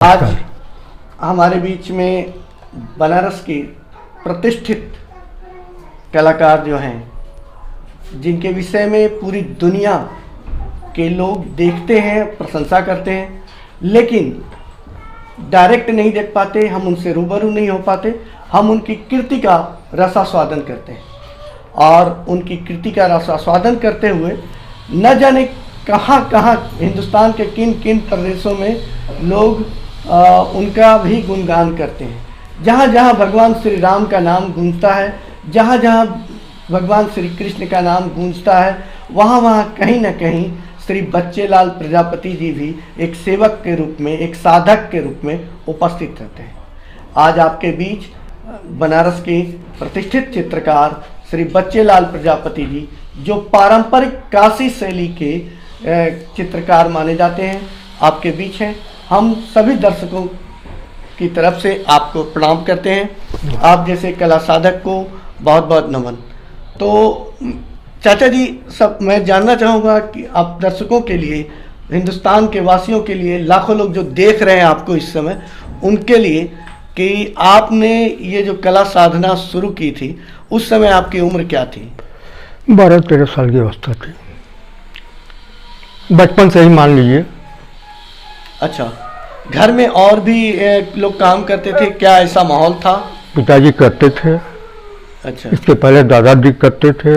आज हमारे बीच में बनारस के प्रतिष्ठित कलाकार जो हैं, जिनके विषय में पूरी दुनिया के लोग देखते हैं, प्रशंसा करते हैं, लेकिन डायरेक्ट नहीं देख पाते, हम उनसे रूबरू नहीं हो पाते। हम उनकी कृति का रसास्वादन करते हैं और उनकी कृति का रसास्वादन करते हुए न जाने कहाँ कहाँ हिंदुस्तान के किन किन प्रदेशों में लोग उनका भी गुणगान करते हैं। जहाँ जहाँ भगवान श्री राम का नाम गूंजता है, जहाँ जहाँ भगवान श्री कृष्ण का नाम गूंजता है, वहाँ वहाँ कहीं न कहीं श्री बच्चेलाल प्रजापति जी भी एक सेवक के रूप में, एक साधक के रूप में उपस्थित रहते हैं। आज आपके बीच बनारस के प्रतिष्ठित चित्रकार श्री बच्चेलाल प्रजापति जी, जो पारंपरिक काशी शैली के चित्रकार माने जाते हैं, आपके बीच हैं। हम सभी दर्शकों की तरफ से आपको प्रणाम करते हैं। आप जैसे कला साधक को बहुत बहुत नमन। तो चाचा जी, सब मैं जानना चाहूँगा कि आप दर्शकों के लिए, हिंदुस्तान के वासियों के लिए, लाखों लोग जो देख रहे हैं आपको इस समय, उनके लिए कि आपने ये जो कला साधना शुरू की थी, उस समय आपकी उम्र क्या थी? 12-13 साल की अवस्था थी, बचपन से ही मान लीजिए। अच्छा, घर में और भी लोग काम करते थे क्या? ऐसा माहौल था? पिताजी करते थे। अच्छा। इसके पहले दादाजी करते थे।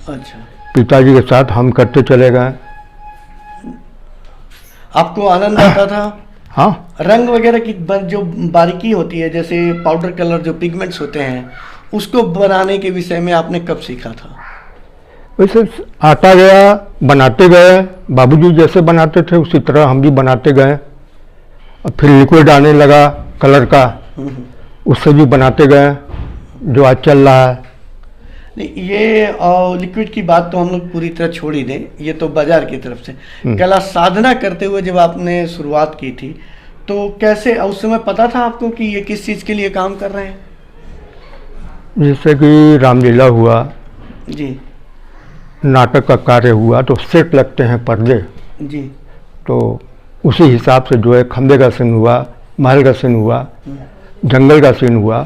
अच्छा। पिताजी के साथ हम करते चले गए। आपको आनंद आता था? हाँ। रंग वगैरह की जो बारीकी होती है, जैसे पाउडर कलर जो पिगमेंट्स होते हैं, उसको बनाने के विषय में आपने कब सीखा था? वैसे आता गया, बनाते गए। बाबूजी जैसे बनाते थे उसी तरह हम भी बनाते गए। और फिर लिक्विड आने लगा कलर का, उससे भी बनाते गए, जो आज चल रहा है। नहीं, ये लिक्विड की बात तो हम लोग पूरी तरह छोड़ ही दें, ये तो बाजार की तरफ से। कला साधना करते हुए जब आपने शुरुआत की थी, तो कैसे उस समय पता था आपको कि ये किस चीज़ के लिए काम कर रहे हैं? जैसे कि रामलीला हुआ जी, नाटक का कार्य हुआ, तो सेट लगते हैं पर्दे जी, तो उसी हिसाब से जो है खंबे का सीन हुआ, महल का सीन हुआ, जंगल का सीन हुआ,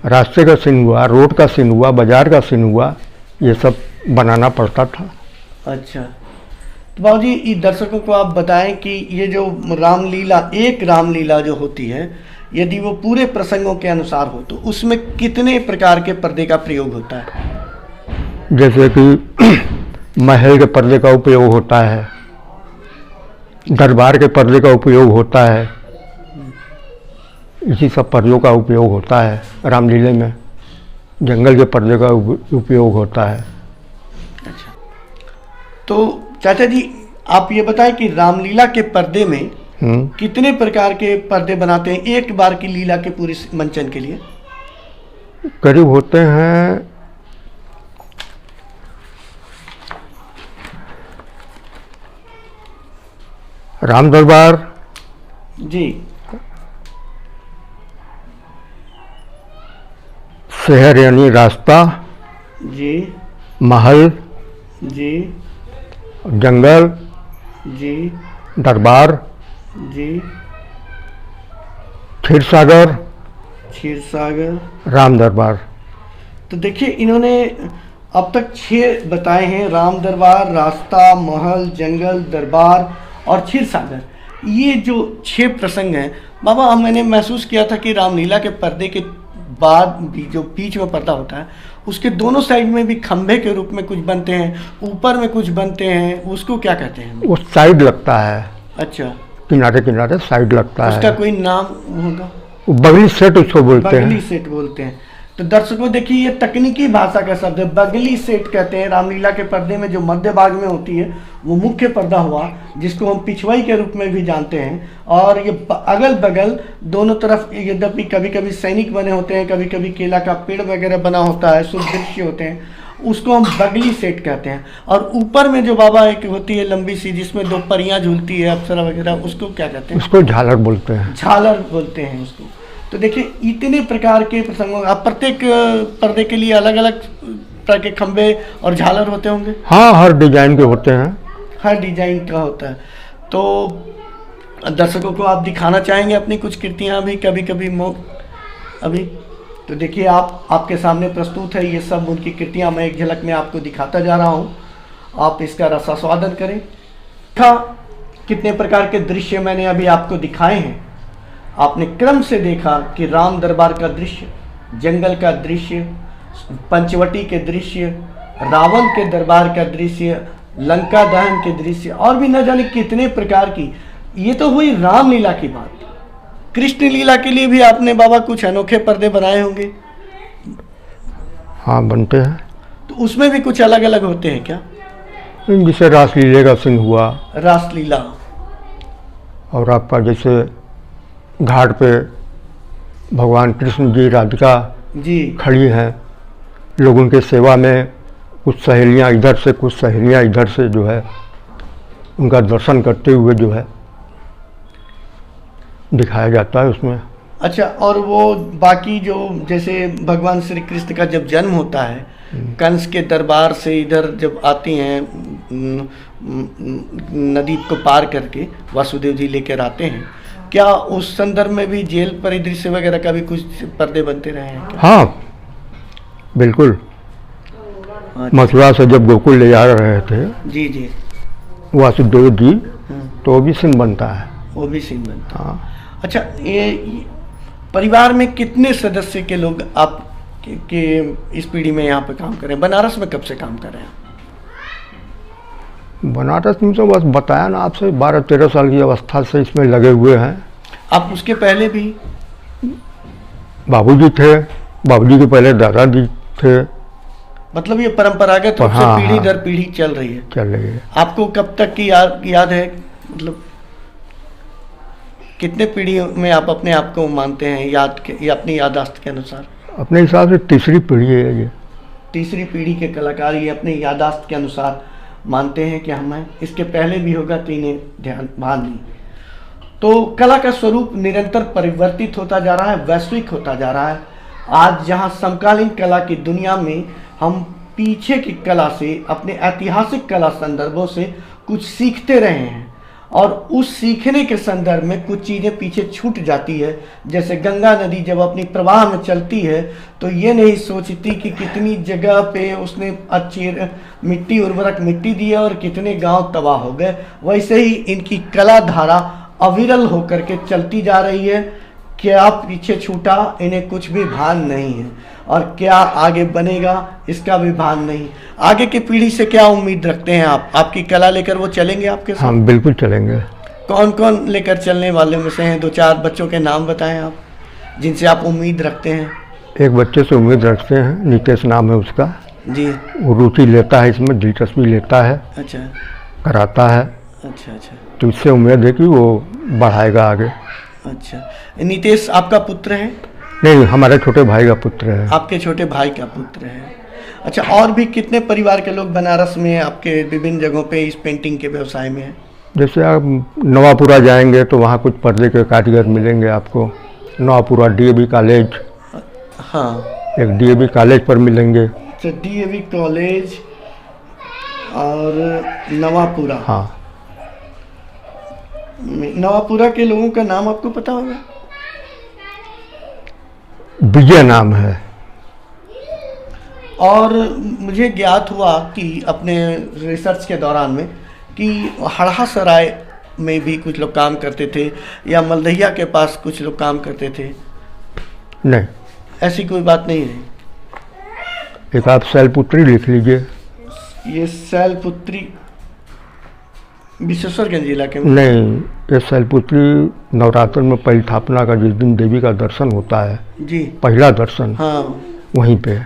रास्ते का सीन हुआ, रोड का सीन हुआ, बाजार का सीन हुआ, ये सब बनाना पड़ता था। अच्छा, तो बाबूजी, ये दर्शकों को आप बताएं कि ये जो रामलीला, एक रामलीला जो होती है, यदि वो पूरे प्रसंगों के अनुसार हो तो उसमें कितने प्रकार के पर्दे का प्रयोग होता है? जैसे कि महल के पर्दे का उपयोग होता है, दरबार के पर्दे का उपयोग होता है, इसी सब पर्दों का उपयोग होता है रामलीला में। जंगल के पर्दे का उपयोग होता है। अच्छा, तो चाचा जी, आप ये बताएं कि रामलीला के पर्दे में कितने प्रकार के पर्दे बनाते हैं एक बार की लीला के पूरे मंचन के लिए? करीब होते हैं राम दरबार जी, शहर यानी रास्ता जी, महल जी, जंगल जी, दरबार जी, क्षीरसागर क्षीरसागर राम दरबार। तो देखिए, इन्होंने अब तक 6 बताए हैं, राम दरबार, रास्ता, महल, जंगल, दरबार और क्षीरसागर। ये जो 6 प्रसंग हैं बाबा, मैंने महसूस किया था कि रामलीला के पर्दे के बाद भी जो बीच में पर्दा होता है, उसके दोनों साइड में भी खंभे के रूप में कुछ बनते हैं, ऊपर में कुछ बनते हैं, उसको क्या कहते हैं? वो साइड लगता है। अच्छा, किनारे किनारे साइड लगता है। उसका कोई नाम होगा? बगली सेट उसको बोलते हैं। बगली सेट बोलते हैं। तो दर्शकों देखिए, ये तकनीकी भाषा का शब्द है, बगली सेट कहते हैं। रामलीला के पर्दे में जो मध्य भाग में होती है वो मुख्य पर्दा हुआ, जिसको हम पिछवाई के रूप में भी जानते हैं। और ये अगल बगल दोनों तरफ, यद्यपि कभी कभी सैनिक बने होते हैं, कभी कभी केला का पेड़ वगैरह बना होता है, शुभ दृश्य होते हैं, उसको हम बगली सेट कहते हैं। और ऊपर में जो बाबा एक होती है लंबी सी, जिसमें 2 परियां झूलती है, अप्सरा वगैरह, उसको क्या कहते हैं? उसको झालर बोलते हैं। झालर बोलते हैं उसको। तो देखिए, इतने प्रकार के प्रसंगों, आप प्रत्येक पर्दे के लिए अलग अलग तरह के खंबे और झालर होते होंगे? हाँ, हर डिजाइन के होते हैं। हर डिजाइन का होता है। तो दर्शकों को आप दिखाना चाहेंगे अपनी कुछ कृतियाँ भी कभी कभी अभी? तो देखिए आपके सामने प्रस्तुत है ये सब उनकी कृतियाँ। मैं एक झलक में आपको दिखाता जा रहा हूँ, आप इसका रसास्वादन करें। कितने प्रकार के दृश्य मैंने अभी आपको दिखाए हैं। आपने क्रम से देखा कि राम दरबार का दृश्य, जंगल का दृश्य, पंचवटी के दृश्य, रावण के दरबार का दृश्य, लंका दहन के दृश्य, और भी न जाने कितने प्रकार की। ये तो हुई रामलीला की बात। कृष्ण लीला के लिए भी आपने बाबा कुछ अनोखे पर्दे बनाए होंगे? हाँ, बनते हैं। तो उसमें भी कुछ अलग अलग होते हैं क्या? जैसे रासलीला का सीन हुआ, रासलीला, और आपका जैसे घाट पे भगवान कृष्ण जी राधिका जी खड़ी हैं, लोग उनके सेवा में, कुछ सहेलियां इधर से कुछ सहेलियां इधर से जो है उनका दर्शन करते हुए जो है दिखाया जाता है उसमें। अच्छा, और वो बाकी जो जैसे भगवान श्री कृष्ण का जब जन्म होता है, कंस के दरबार से इधर जब आती हैं, नदी को पार करके वासुदेव जी लेकर आते हैं, क्या उस संदर्भ में भी जेल परिदृश्य वगैरह का भी कुछ पर्दे बनते रहे हैं क्या? हाँ बिल्कुल। अच्छा। मथुरा से जब गोकुल ले जा रहे थे जी जी वासुदेव जी, तो वो भी सीन बनता है। वो भी सीन बनता है। हाँ। अच्छा, ये परिवार में कितने सदस्य के लोग आप के इस पीढ़ी में यहाँ पे काम कर रहे हैं? बनारस में कब से काम कर रहे हैं? बनारस में तो बस बताया ना आपसे, 12-13 साल की अवस्था से इसमें लगे हुए हैं। आप उसके पहले भी? बाबूजी थे, बाबूजी के पहले दादाजी थे। मतलब ये परंपरागत रूप से हाँ, पीढ़ी हाँ, दर पीढ़ी चल रही है। चल रही है। आपको कब तक की याद है, मतलब कितने पीढ़ी में आप अपने आप को मानते हैं, या अपनी याददाश्त के अनुसार? अपने हिसाब से तीसरी पीढ़ी है ये। तीसरी पीढ़ी के कलाकार ये अपने याददाश्त के अनुसार मानते हैं कि हमें इसके पहले भी होगा तो इन्हें भान नहीं। तो कला का स्वरूप निरंतर परिवर्तित होता जा रहा है, वैश्विक होता जा रहा है। आज जहां समकालीन कला की दुनिया में हम पीछे की कला से, अपने ऐतिहासिक कला संदर्भों से कुछ सीखते रहे हैं, और उस सीखने के संदर्भ में कुछ चीज़ें पीछे छूट जाती है। जैसे गंगा नदी जब अपनी प्रवाह में चलती है तो ये नहीं सोचती कि कितनी जगह पे उसने अच्छी मिट्टी, उर्वरक मिट्टी दी है और कितने गांव तबाह हो गए। वैसे ही इनकी कला धारा अविरल होकर के चलती जा रही है। क्या पीछे छूटा, इन्हें कुछ भी भान नहीं है, और क्या आगे बनेगा इसका भी भान नहीं। आगे की पीढ़ी से क्या उम्मीद रखते हैं आप? आपकी कला लेकर वो चलेंगे आपके साथ? हम बिल्कुल चलेंगे। कौन कौन लेकर चलने वाले में से हैं? 2-4 बच्चों के नाम बताएं आप, जिनसे आप उम्मीद रखते हैं। एक बच्चे से उम्मीद रखते हैं, नितेश नाम है उसका जी। वो रुचि लेता है इसमें, दिलचस्पी लेता है, अच्छा कराता है, अच्छा अच्छा तो इससे उम्मीद है कि वो बढ़ाएगा आगे। अच्छा, नितेश आपका पुत्र है? नहीं, हमारे छोटे भाई का पुत्र है। आपके छोटे भाई का पुत्र है। अच्छा, और भी कितने परिवार के लोग बनारस में आपके विभिन्न जगहों पे इस पेंटिंग के व्यवसाय में हैं? जैसे आप नवापुरा जाएंगे तो वहाँ कुछ पर्दे के कारीगर मिलेंगे आपको। नवापुरा डीएवी कॉलेज, हाँ, एक डीएवी कॉलेज पर मिलेंगे। अच्छा, डीएवी कॉलेज और नवापुरा। हाँ, नवापुरा के लोगों का नाम आपको पता होगा? विजय नाम है। और मुझे ज्ञात हुआ कि अपने रिसर्च के दौरान में कि हड़हा सराय में भी कुछ लोग काम करते थे, या मलदहिया के पास कुछ लोग काम करते थे। नहीं, ऐसी कोई बात नहीं है। एक आप शैलपुत्री लिख लीजिए। ये शैलपुत्री विश्वेश्वरगंज जिला के में? नहीं, ये शैलपुत्री नवरात्र में पहली स्थापना का जिस दिन देवी का दर्शन होता है जी, पहला दर्शन, हाँ, वहीं पे,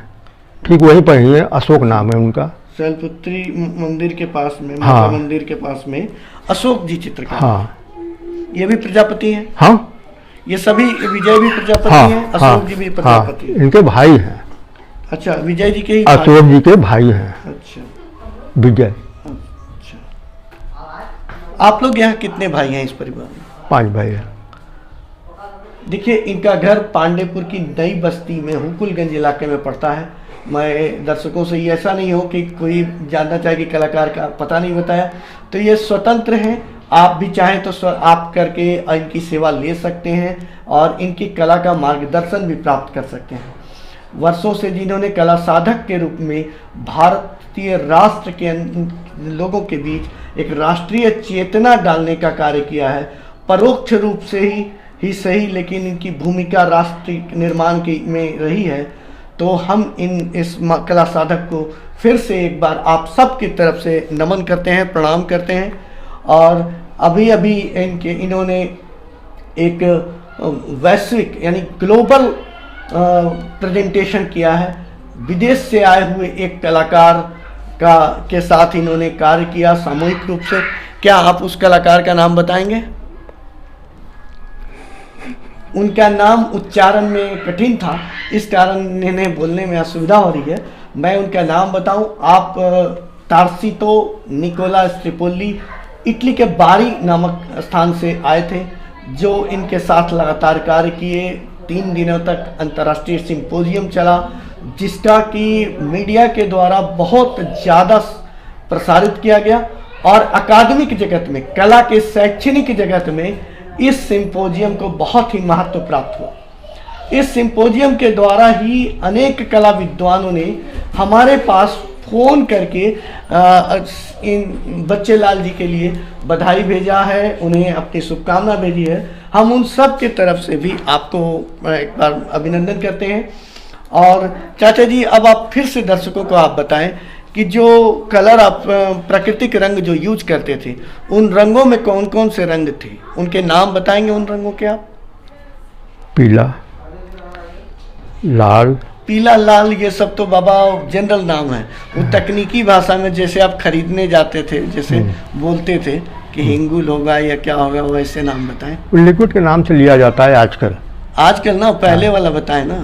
ठीक वहीं पर ही है। अशोक नाम है उनका। शैलपुत्री मंदिर के पास में, हाँ, माता मंदिर के पास में अशोक जी चित्रकार। हाँ, ये भी प्रजापति हैं? हाँ, ये सभी, विजय भी प्रजापति हाँ, हैं, अशोक हाँ, जी भी हाँ, प्रजापति हैं? इनके भाई हैं। अच्छा, विजय जी के ही अशोक जी के भाई हैं। अच्छा विजय। अच्छा। आप लोग यहाँ कितने भाई हैं इस परिवार में? 5 भाई हैं। देखिए, इनका घर पांडेपुर की नई बस्ती में हुकुलगंज इलाके में पड़ता है। मैं दर्शकों से ये ऐसा नहीं हो कि कोई जानना चाहे कि कलाकार का पता नहीं बताया, तो ये स्वतंत्र हैं आप भी चाहें तो आप करके इनकी सेवा ले सकते हैं और इनकी कला का मार्गदर्शन भी प्राप्त कर सकते हैं। वर्षों से जिन्होंने कला साधक के रूप में भारतीय राष्ट्र के लोगों के बीच एक राष्ट्रीय चेतना डालने का कार्य किया है, परोक्ष रूप से ही सही, लेकिन इनकी भूमिका राष्ट्र निर्माण की में रही है। तो हम इस कला साधक को फिर से एक बार आप सब की तरफ से नमन करते हैं, प्रणाम करते हैं। और अभी अभी इन्होंने एक वैश्विक यानी ग्लोबल प्रेजेंटेशन किया है। विदेश से आए हुए एक कलाकार के साथ इन्होंने कार्य किया सामूहिक रूप से। क्या आप उस कलाकार का नाम बताएंगे? उनका नाम उच्चारण में कठिन था, इस कारण इन्हें बोलने में असुविधा हो रही है। मैं उनका नाम बताऊं, आप तार्सितो निकोला स्ट्रिपोली इटली के बारी नामक स्थान से आए थे, जो इनके साथ लगातार कार्य किए। 3 दिनों तक अंतर्राष्ट्रीय सिंपोजियम चला, जिसका कि मीडिया के द्वारा बहुत ज़्यादा प्रसारित किया गया और अकादमिक जगत में, कला के शैक्षणिक जगत में इस सिंपोजियम को बहुत ही महत्व प्राप्त हुआ। इस सिंपोजियम के द्वारा ही अनेक कला विद्वानों ने हमारे पास फ़ोन करके इन बच्चे लाल जी के लिए बधाई भेजा है, उन्हें अपनी शुभकामना भेजी है। हम उन सब की तरफ से भी आपको एक बार अभिनंदन करते हैं। और चाचा जी, अब आप फिर से दर्शकों को आप बताएं कि जो कलर आप प्राकृतिक रंग जो यूज करते थे, उन रंगों में कौन कौन से रंग थे, उनके नाम बताएंगे उन रंगों के आप? पीला, लाल। पीला, लाल, ये सब तो बाबा जनरल नाम है। वो तकनीकी भाषा में जैसे आप खरीदने जाते थे, जैसे बोलते थे कि हिंगुल होगा या क्या होगा, वैसे नाम बताएं। लिक्विड के नाम से लिया जाता है आजकल। आजकल ना, पहले वाला बताएं ना।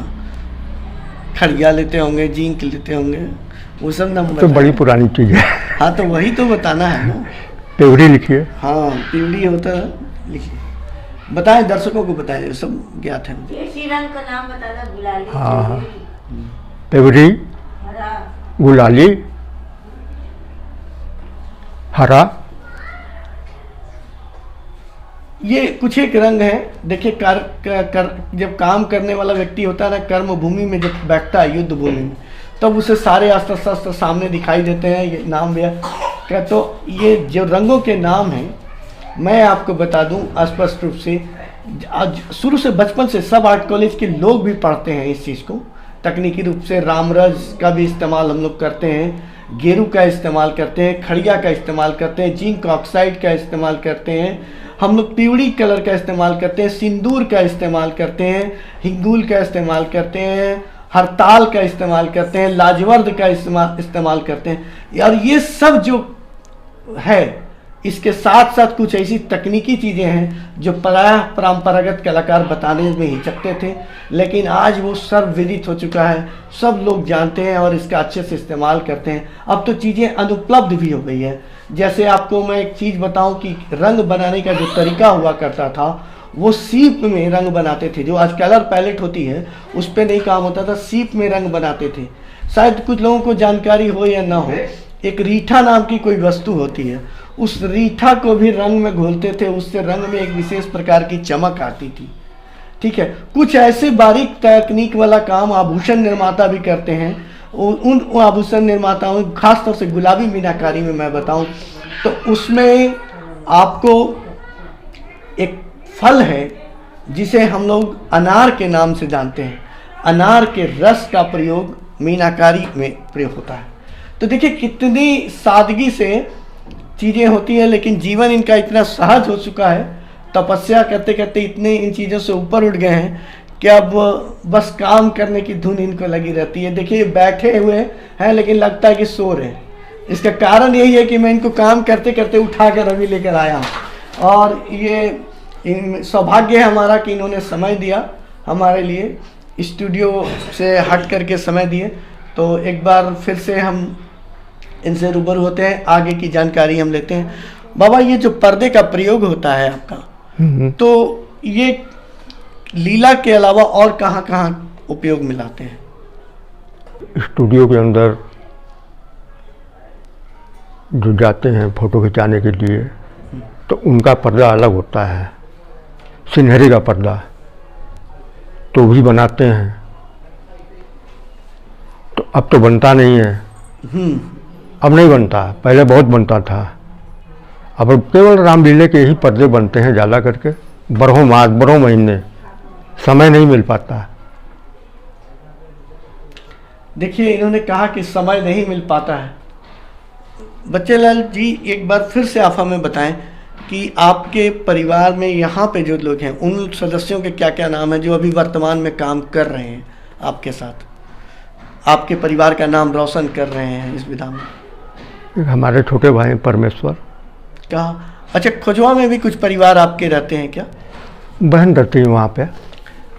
खड़िया लेते होंगे, जिंक लेते होंगे, वो सब नाम तो बड़ी पुरानी चीज़ है। हाँ, तो वही तो बताना है ना। प्योरी लिखिए। हाँ, प्योरी होता है, लिखिए, बताएं, दर्शकों को बताएं, सब ज्ञात है। रंग का नाम बताना। गुलाली, हाँ, प्योरी, गुलाली, हरा, ये कुछ एक रंग है। देखिए, जब काम करने वाला व्यक्ति होता है ना, कर्म भूमि में जब बैठता है, युद्ध भूमि में, तब उसे सारे अस्त्र शस्त्र सामने दिखाई देते हैं। ये नाम भी क्या, तो ये जो रंगों के नाम हैं, मैं आपको बता दूं स्पष्ट रूप से, आज शुरू से बचपन से सब आर्ट कॉलेज के लोग भी पढ़ते हैं इस चीज़ को। तकनीकी रूप से रामरज का भी इस्तेमाल हम लोग करते हैं, गेरू का इस्तेमाल करते हैं, खड़िया का इस्तेमाल करते हैं, जिंक ऑक्साइड का इस्तेमाल करते हैं, हम लोग प्यूरी कलर का इस्तेमाल करते हैं, सिंदूर का इस्तेमाल करते हैं, हिंगुल का इस्तेमाल करते हैं, हरताल का इस्तेमाल करते हैं, लाजवर्द का इस्तेमाल करते हैं। और ये सब जो है, इसके साथ साथ कुछ ऐसी तकनीकी चीज़ें हैं जो प्रायः परंपरागत कलाकार बताने में हिचकते थे, लेकिन आज वो सर्वविदित हो चुका है, सब लोग जानते हैं और इसका अच्छे से इस्तेमाल करते हैं। अब तो चीज़ें अनुपलब्ध भी हो गई है। जैसे आपको मैं एक चीज़ बताऊं कि रंग बनाने का जो तरीका हुआ करता था, वो सीप में रंग बनाते थे। जो आज कलर पैलेट होती है, उस पर नहीं काम होता था, सीप में रंग बनाते थे। शायद कुछ लोगों को जानकारी हो या ना हो, एक रीठा नाम की कोई वस्तु होती है, उस रीठा को भी रंग में घोलते थे, उससे रंग में एक विशेष प्रकार की चमक आती थी। ठीक है, कुछ ऐसे बारीक तकनीक वाला काम आभूषण निर्माता भी करते हैं। उन आभूषण निर्माताओं, खासतौर से गुलाबी मीनाकारी में मैं बताऊं तो उसमें आपको एक फल है जिसे हम लोग अनार के नाम से जानते हैं। अनार के रस का प्रयोग मीनाकारी में प्रयोग होता है। तो देखिए कितनी सादगी से चीज़ें होती हैं, लेकिन जीवन इनका इतना सहज हो चुका है, तपस्या करते करते इतने इन चीज़ों से ऊपर उठ गए हैं कि अब बस काम करने की धुन इनको लगी रहती है। देखिए बैठे हुए हैं लेकिन लगता है कि सो रहे हैं। इसका कारण यही है कि मैं इनको काम करते करते उठा कर अभी लेकर आया हूँ, और ये सौभाग्य है हमारा कि इन्होंने समय दिया हमारे लिए, स्टूडियो से हट करके समय दिए। तो एक बार फिर से हम इनसे रूबरू होते हैं, आगे की जानकारी हम लेते हैं। बाबा, ये जो पर्दे का प्रयोग होता है आपका, तो ये लीला के अलावा और कहाँ कहाँ उपयोग में लाते हैं? स्टूडियो के अंदर जो जाते हैं फोटो खिंचाने के लिए, तो उनका पर्दा अलग होता है, सिनहरी का पर्दा, तो भी बनाते हैं। तो अब तो बनता नहीं है, अब नहीं बनता, पहले बहुत बनता था। अब केवल रामलीला के ही पर्दे बनते हैं ज़्यादा करके, बरहों मास, बरहों महीने, समय नहीं मिल पाता। देखिए, इन्होंने कहा कि समय नहीं मिल पाता है। बच्चेलाल जी, एक बार फिर से आप हमें बताएं कि आपके परिवार में यहाँ पे जो लोग हैं, उन सदस्यों के क्या क्या नाम है जो अभी वर्तमान में काम कर रहे हैं आपके साथ, आपके परिवार का नाम रोशन कर रहे हैं इस विधा में? हमारे छोटे भाई परमेश्वर। कहा, अच्छा, खुजवा में भी कुछ परिवार आपके रहते हैं क्या? बहन रहती है वहाँ पे।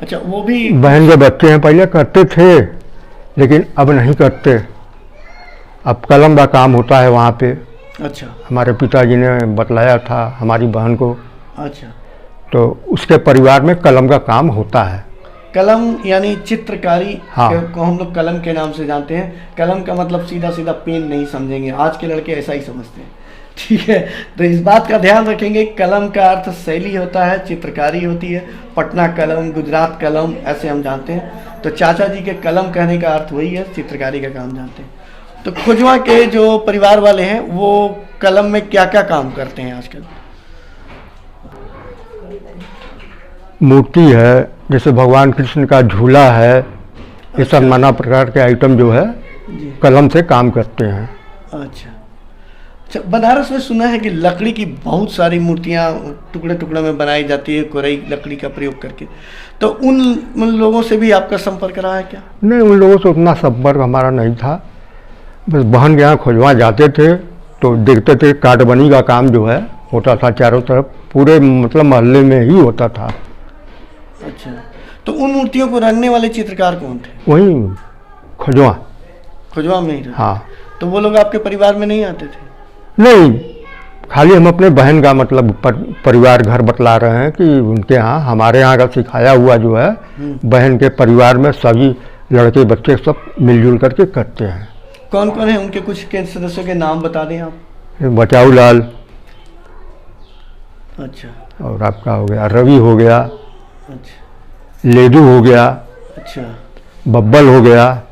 अच्छा, वो भी बहन के बच्चे हैं, पहले करते थे लेकिन अब नहीं करते। अब कलम का काम होता है वहाँ पे। अच्छा, हमारे पिताजी ने बतलाया था हमारी बहन को, अच्छा, तो उसके परिवार में कलम का काम होता है। कलम यानी चित्रकारी। हाँ। को हम लोग कलम के नाम से जानते हैं। कलम का मतलब सीधा सीधा पेन नहीं समझेंगे, आज के लड़के ऐसा ही समझते हैं, ठीक है? तो इस बात का ध्यान रखेंगे, कलम का अर्थ शैली होता है, चित्रकारी होती है। पटना कलम, गुजरात कलम, ऐसे हम जानते हैं। तो चाचा जी के कलम कहने का अर्थ वही है, चित्रकारी का काम जानते हैं। तो खुजवा के जो परिवार वाले हैं वो कलम में क्या क्या काम करते हैं आजकल? मूर्ति है, जैसे भगवान कृष्ण का झूला है, ये सब नाना प्रकार के आइटम जो है जी। कलम से काम करते हैं। अच्छा, अच्छा, बनारस में सुना है कि लकड़ी की बहुत सारी मूर्तियाँ टुकड़े टुकड़े में बनाई जाती है, कोरई लकड़ी का प्रयोग करके। तो उन लोगों से भी आपका संपर्क रहा है क्या? नहीं, उन लोगों से उतना संपर्क हमारा नहीं था। बस बहन के यहाँ खुजवा जाते थे तो देखते थे, काटबनी का काम जो है होता था चारों तरफ, पूरे मतलब मोहल्ले में ही होता था। अच्छा, तो उन मूर्तियों को रंगने वाले चित्रकार कौन थे? वही खुजवा। खुजवा में ही रहते? हाँ। तो वो लोग आपके परिवार में नहीं आते थे? नहीं, खाली हम अपने बहन का मतलब परिवार घर बतला रहे हैं कि उनके यहाँ, हमारे यहाँ का सिखाया हुआ जो है बहन के परिवार में सभी लड़के बच्चे सब मिलजुल करके करते हैं। कौन कौन है उनके कुछ के सदस्यों के नाम बता दें आप। बचाऊ लाल, अच्छा, और आपका हो गया रवि हो गया, अच्छा, लेडू हो गया, अच्छा, बब्बल हो गया,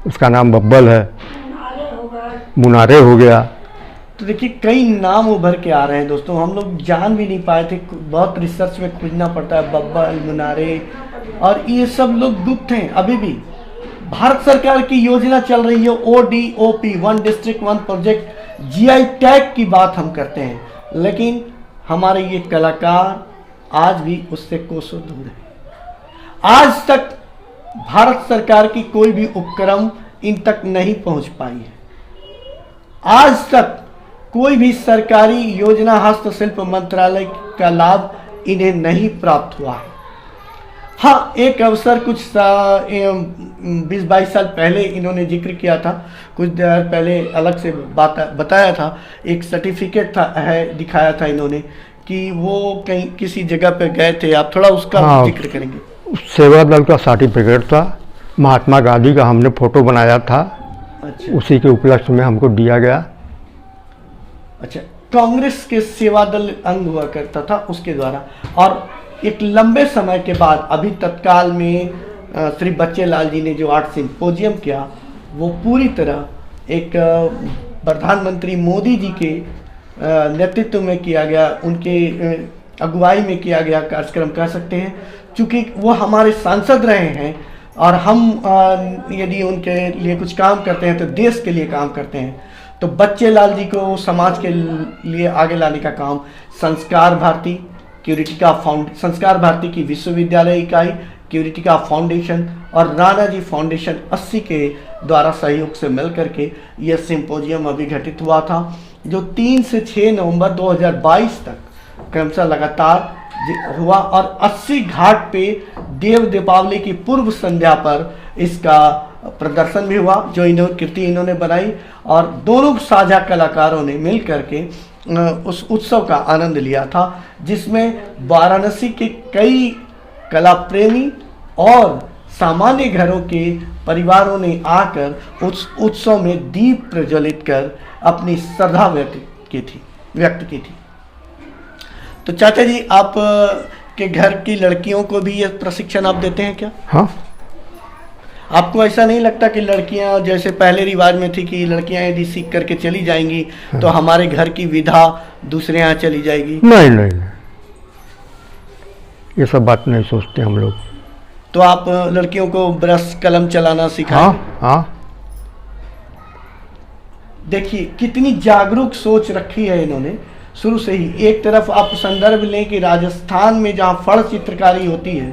उसका नाम बब्बल है, मुनारे हो गया। तो देखिए, कई नाम उभर के आ रहे हैं दोस्तों, हम लोग जान भी नहीं पाए थे, बहुत रिसर्च में खोजना पड़ता है। बब्बल, मुनारे, और ये सब लोग गुप्त हैं अभी भी। भारत सरकार की योजना चल रही है ODOP, one district one project, GI tag की बात हम करते हैं, लेकिन हमारे ये कलाकार आज भी उससे कोसों दूर है। आज तक भारत सरकार की कोई भी उपक्रम इन तक नहीं पहुंच पाई है। आज तक कोई भी सरकारी योजना हस्तशिल्प मंत्रालय का लाभ इन्हें नहीं प्राप्त हुआ है। हाँ, एक अवसर कुछ 20-22 साल पहले इन्होंने जिक्र किया था, कुछ देर पहले अलग से बताया था, एक सर्टिफिकेट था दिखाया था इन्होंने कि वो कहीं किसी जगह पे गए थे। आप थोड़ा उसका हाँ, जिक्र करेंगे? सेवा दल का सर्टिफिकेट था, महात्मा गांधी का हमने फोटो बनाया था। अच्छा, उसी के उपलक्ष्य में हमको दिया गया। अच्छा, कांग्रेस के सेवा दल अंग हुआ करता था उसके द्वारा। और एक लंबे समय के बाद अभी तत्काल में श्री बच्चेलाल जी ने जो आर्ट सिंपोजियम किया, वो पूरी तरह एक प्रधानमंत्री मोदी जी के नेतृत्व में किया गया, उनके अगुवाई में किया गया कार्यक्रम कह सकते हैं। चूँकि वो हमारे सांसद रहे हैं और हम यदि उनके लिए कुछ काम करते हैं तो देश के लिए काम करते हैं। तो बच्चेलाल जी को समाज के लिए आगे लाने का काम संस्कार भारती, संस्कार भारती की विश्वविद्यालय इकाई, क्यूरिटिका फाउंडेशन और राणा जी फाउंडेशन 80 के द्वारा सहयोग से मिलकर के यह सिंपोजियम अभी घटित हुआ था, जो 3 से 6 नवंबर 2022 तक क्रमशः लगातार हुआ। और 80 घाट पे देव दीपावली की पूर्व संध्या पर इसका प्रदर्शन भी हुआ, जो कृति इन्होंने बनाई। और दोनों साझा कलाकारों ने मिल करके उस उत्सव का आनंद लिया था, जिसमें वाराणसी के कई कला प्रेमी और सामान्य घरों के परिवारों ने आकर उस उत्सव में दीप प्रज्वलित कर अपनी श्रद्धा व्यक्त की थी। तो चाचा जी आप के घर की लड़कियों को भी ये प्रशिक्षण आप देते हैं क्या? हाँ। आपको ऐसा नहीं लगता कि लड़कियां जैसे पहले रिवाज में थी कि लड़कियां यदि सीख करके चली जाएंगी तो हमारे घर की विधा दूसरे यहाँ चली जाएगी? नहीं नहीं नहीं, ये सब बात नहीं सोचते हम लोग। तो आप लड़कियों को ब्रश कलम चलाना सिखाएं? हाँ हाँ। देखिए कितनी जागरूक सोच रखी है इन्होंने शुरू से ही। एक तरफ आप संदर्भ लें कि राजस्थान में जहाँ फड़ चित्रकारी होती है,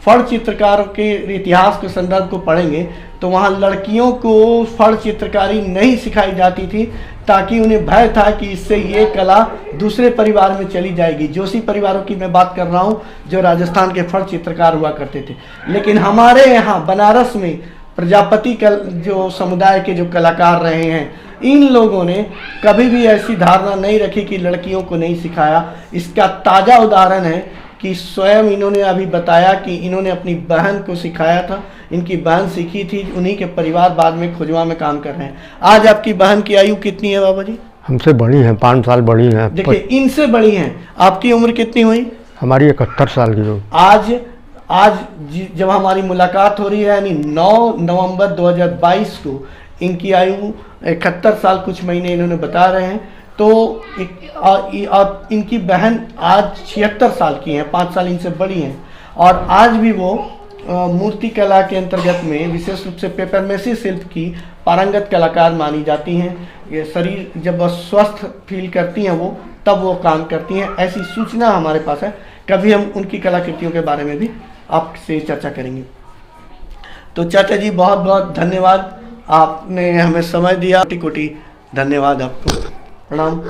फड़ चित्रकारों के इतिहास के संदर्भ को पढ़ेंगे तो वहाँ लड़कियों को फड़ चित्रकारी नहीं सिखाई जाती थी, ताकि उन्हें भय था कि इससे ये कला दूसरे परिवार में चली जाएगी। जोशी परिवारों की मैं बात कर रहा हूँ जो राजस्थान के फड़ चित्रकार हुआ करते थे। लेकिन हमारे यहाँ बनारस में प्रजापति जो समुदाय के जो कलाकार रहे हैं, इन लोगों ने कभी भी ऐसी धारणा नहीं रखी कि लड़कियों को नहीं सिखाया। इसका ताज़ा उदाहरण है कि स्वयं इन्होंने अभी बताया कि इन्होंने अपनी बहन को सिखाया था, इनकी बहन सीखी थी, उन्हीं के परिवार बाद में खुजवा में काम कर रहे हैं। आज आपकी बहन की आयु कितनी है बाबा जी? हमसे बड़ी हैं, 5 साल बड़ी हैं। देखिए इनसे बड़ी हैं। आपकी उम्र कितनी हुई? हमारी 71 साल की हो। आज जब हमारी मुलाकात हो रही है यानी 9 नवंबर 2022 को इनकी आयु 71 साल कुछ महीने इन्होंने बता रहे हैं। तो इनकी बहन आज 76 साल की हैं, 5 साल इनसे बड़ी हैं। और आज भी वो मूर्ति कला के अंतर्गत में विशेष रूप से पेपरमेसी शिल्प की पारंगत कलाकार मानी जाती हैं। ये शरीर जब स्वस्थ फील करती हैं वो तब वो काम करती हैं, ऐसी सूचना हमारे पास है। कभी हम उनकी कलाकृतियों के बारे में भी आपसे चर्चा करेंगे। तो चाचा जी बहुत बहुत धन्यवाद, आपने हमें समय दिया। कोटि कोटि धन्यवाद आपको। प्रणाम।